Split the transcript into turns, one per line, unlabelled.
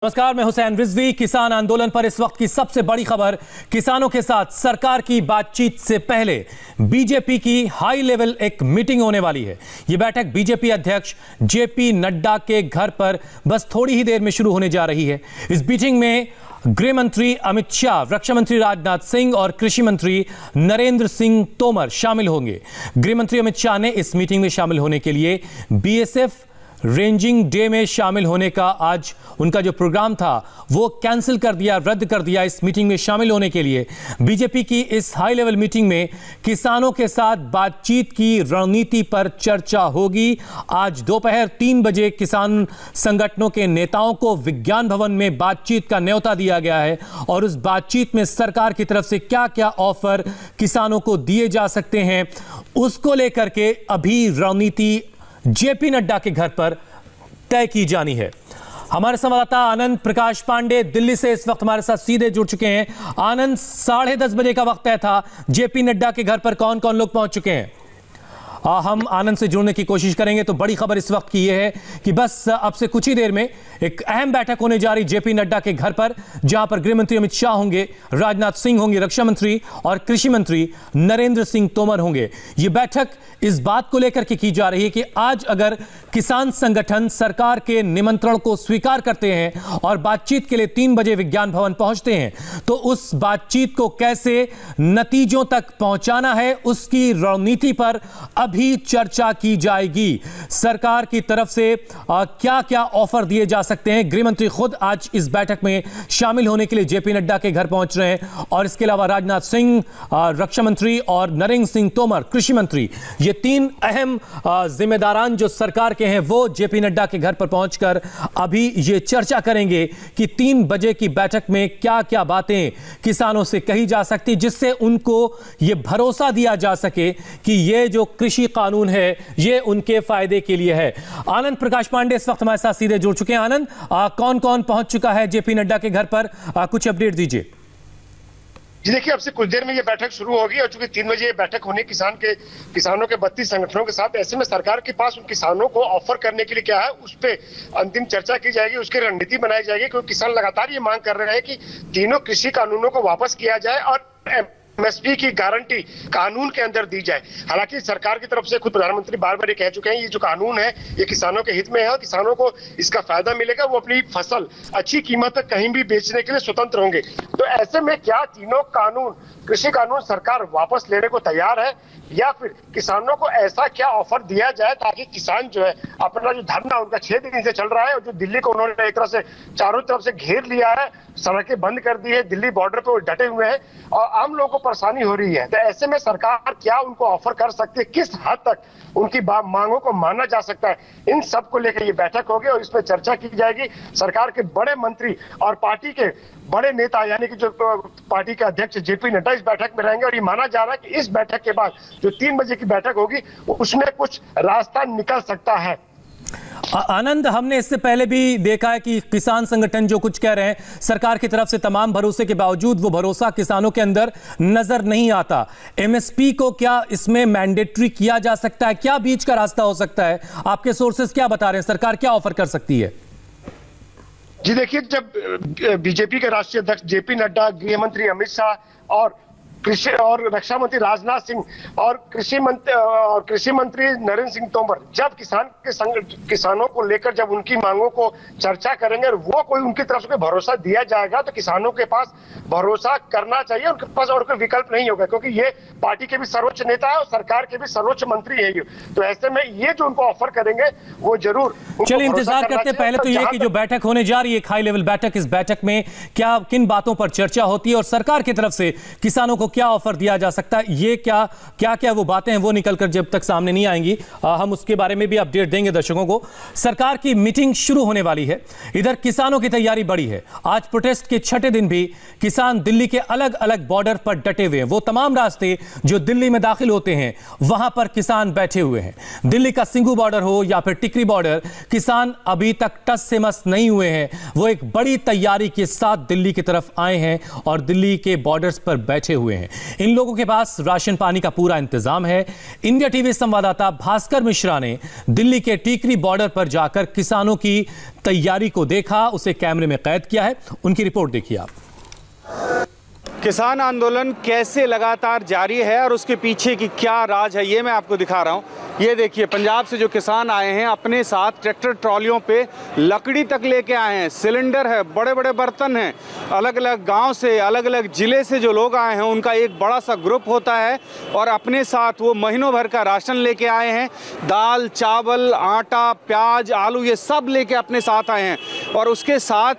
नमस्कार, मैं हुसैन रिजवी। किसान आंदोलन पर इस वक्त की सबसे बड़ी खबर। किसानों के साथ सरकार की बातचीत से पहले बीजेपी की हाई लेवल एक मीटिंग होने वाली है। यह बैठक बीजेपी अध्यक्ष जेपी नड्डा के घर पर बस थोड़ी ही देर में शुरू होने जा रही है। इस मीटिंग में गृह मंत्री अमित शाह, रक्षा मंत्री राजनाथ सिंह और कृषि मंत्री नरेंद्र सिंह तोमर शामिल होंगे। गृह मंत्री अमित शाह ने इस मीटिंग में शामिल होने के लिए बीएसएफ रेंजिंग डे में शामिल होने का आज उनका जो प्रोग्राम था वो कैंसिल कर दिया, रद्द कर दिया। इस मीटिंग में शामिल होने के लिए बीजेपी की इस हाई लेवल मीटिंग में किसानों के साथ बातचीत की रणनीति पर चर्चा होगी। आज दोपहर 3 बजे किसान संगठनों के नेताओं को विज्ञान भवन में बातचीत का न्योता दिया गया है और उस बातचीत में सरकार की तरफ से क्या क्या ऑफर किसानों को दिए जा सकते हैं उसको लेकर के अभी रणनीति जेपी नड्डा के घर पर तय की जानी है। हमारे संवाददाता आनंद प्रकाश पांडे दिल्ली से इस वक्त हमारे साथ सीधे जुड़ चुके हैं। आनंद, 10:30 बजे का वक्त तय था। जेपी नड्डा के घर पर कौन कौन लोग पहुंच चुके हैं? हम आनंद से जुड़ने की कोशिश करेंगे। तो बड़ी खबर इस वक्त की यह है कि बस अब से कुछ ही देर में एक अहम बैठक होने जा रही जेपी नड्डा के घर पर, जहां पर गृह मंत्री अमित शाह होंगे, राजनाथ सिंह होंगे, रक्षा मंत्री और कृषि मंत्री नरेंद्र सिंह तोमर होंगे। यह बैठक इस बात को लेकर के की जा रही है कि आज अगर किसान संगठन सरकार के निमंत्रण को स्वीकार करते हैं और बातचीत के लिए 3 बजे विज्ञान भवन पहुंचते हैं तो उस बातचीत को कैसे नतीजों तक पहुंचाना है उसकी रणनीति पर अभी चर्चा की जाएगी। सरकार की तरफ से क्या क्या ऑफर दिए जा सकते हैं। गृह मंत्री खुद आज इस बैठक में शामिल होने के लिए जेपी नड्डा के घर पहुंच रहे हैं और इसके अलावा राजनाथ सिंह रक्षा मंत्री और नरेंद्र सिंह तोमर कृषि मंत्री, ये 3 अहम जिम्मेदारान जो सरकार के हैं वो जेपी नड्डा के घर पर पहुंचकर अभी ये चर्चा करेंगे कि 3 बजे की बैठक में क्या क्या बातें किसानों से कही जा सकती, जिससे उनको ये भरोसा दिया जा सके कि ये जो कृषि कानून है ये उनके फायदे के लिए है। आनंद प्रकाश पांडे इस वक्त हमारे साथ सीधे जुड़ चुके हैं। आनंद, कौन कौन पहुंच चुका है जेपी नड्डा के घर पर? कुछ अपडेट दीजिए।
जी देखिए, अब से कुछ देर में ये बैठक शुरू होगी और चूंकि 3 बजे ये बैठक होनी किसानों के 32 संगठनों के साथ, ऐसे में सरकार के पास उन किसानों को ऑफर करने के लिए क्या है उस पे अंतिम चर्चा की जाएगी, उसकी रणनीति बनाई जाएगी। क्योंकि किसान लगातार ये मांग कर रहे हैं कि तीनों कृषि कानूनों को वापस किया जाए और एमएसपी की गारंटी कानून के अंदर दी जाए। हालांकि सरकार की तरफ से खुद प्रधानमंत्री बार बार ये कह चुके हैं ये जो कानून है ये किसानों के हित में है और किसानों को इसका फायदा मिलेगा, वो अपनी फसल अच्छी कीमत तक कहीं भी बेचने के लिए स्वतंत्र होंगे। तो ऐसे में क्या तीनों कानून कृषि कानून सरकार वापस लेने को तैयार है या फिर किसानों को ऐसा क्या ऑफर दिया जाए ताकि किसान जो है अपना जो धरना उनका 6 दिन से चल रहा है और जो दिल्ली को उन्होंने एक तरह से चारों तरफ से घेर लिया है, सड़कें बंद कर दी है, दिल्ली बॉर्डर पे वो डटे हुए हैं और आम लोगों को परेशानी हो रही है। तो ऐसे में सरकार क्या उनको ऑफर कर सकती है, किस हद तक उनकी मांगों को माना जा सकता है, इन सब को लेकर ये बैठक होगी और इस पर चर्चा की जाएगी। सरकार के बड़े मंत्री और पार्टी के बड़े नेता यानी कि जो पार्टी के अध्यक्ष जेपी नड्डा इस बैठक में रहेंगे और ये माना जा रहा है कि इस बैठक के बाद जो 3 बजे की बैठक होगी उसमें कुछ रास्ता निकल सकता है।
आनंद, हमने इससे पहले भी देखा है कि किसान संगठन जो कुछ कह रहे हैं सरकार की तरफ से तमाम भरोसे के बावजूद वो भरोसा किसानों के अंदर नजर नहीं आता। एमएसपी को क्या इसमें मैंडेटरी किया जा सकता है? क्या बीच का रास्ता हो सकता है? आपके सोर्सेस क्या बता रहे हैं, सरकार क्या ऑफर कर सकती है?
जी देखिए, जब बीजेपी के राष्ट्रीय अध्यक्ष जेपी नड्डा, गृह मंत्री अमित शाह और कृषि और रक्षा मंत्री राजनाथ सिंह और कृषि मंत्री नरेंद्र सिंह तोमर जब किसानों को लेकर जब उनकी मांगों को चर्चा करेंगे और वो कोई उनकी तरफ से भरोसा दिया जाएगा तो किसानों के पास भरोसा करना चाहिए, उनके पास और कोई विकल्प नहीं होगा क्योंकि ये पार्टी के भी सर्वोच्च नेता है और सरकार के भी सर्वोच्च मंत्री है। तो ऐसे में ये जो उनको ऑफर करेंगे वो जरूर
चलिए इंतजार करते। पहले तो ये कि जो बैठक होने जा रही है हाई लेवल बैठक, इस बैठक में क्या किन बातों पर चर्चा होती है और सरकार की तरफ से किसानों को क्या ऑफर दिया जा सकता है, ये क्या वो बातें हैं वो निकलकर जब तक सामने नहीं आएंगी हम उसके बारे में भी अपडेट देंगे दर्शकों को। सरकार की मीटिंग शुरू होने वाली है। इधर किसानों की तैयारी बड़ी है। आज प्रोटेस्ट के 6ठे दिन भी किसान दिल्ली के अलग अलग बॉर्डर पर डटे हुए हैं। वो तमाम रास्ते जो दिल्ली में दाखिल होते हैं वहां पर किसान बैठे हुए हैं। दिल्ली का सिंघू बॉर्डर हो या फिर टिकरी बॉर्डर, किसान अभी तक टस से मस नहीं हुए हैं। वो एक बड़ी तैयारी के साथ दिल्ली की तरफ आए हैं और दिल्ली के बॉर्डर्स पर बैठे हुए हैं। हैं। इन लोगों के पास राशन पानी का पूरा इंतजाम है। इंडिया टीवी संवाददाता भास्कर मिश्रा ने दिल्ली के टीकरी बॉर्डर पर जाकर किसानों की तैयारी को देखा, उसे कैमरे में कैद किया है। उनकी रिपोर्ट देखिए आप।
किसान आंदोलन कैसे लगातार जारी है और उसके पीछे की क्या राज है, ये मैं आपको दिखा रहा हूँ। ये देखिए, पंजाब से जो किसान आए हैं अपने साथ ट्रैक्टर ट्रॉलियों पे लकड़ी तक लेके आए हैं, सिलेंडर है, बड़े बड़े बर्तन हैं। अलग अलग गांव से, अलग अलग ज़िले से जो लोग आए हैं उनका एक बड़ा सा ग्रुप होता है और अपने साथ वो महीनों भर का राशन लेके आए हैं। दाल, चावल, आटा, प्याज, आलू, ये सब लेके अपने साथ आए हैं और उसके साथ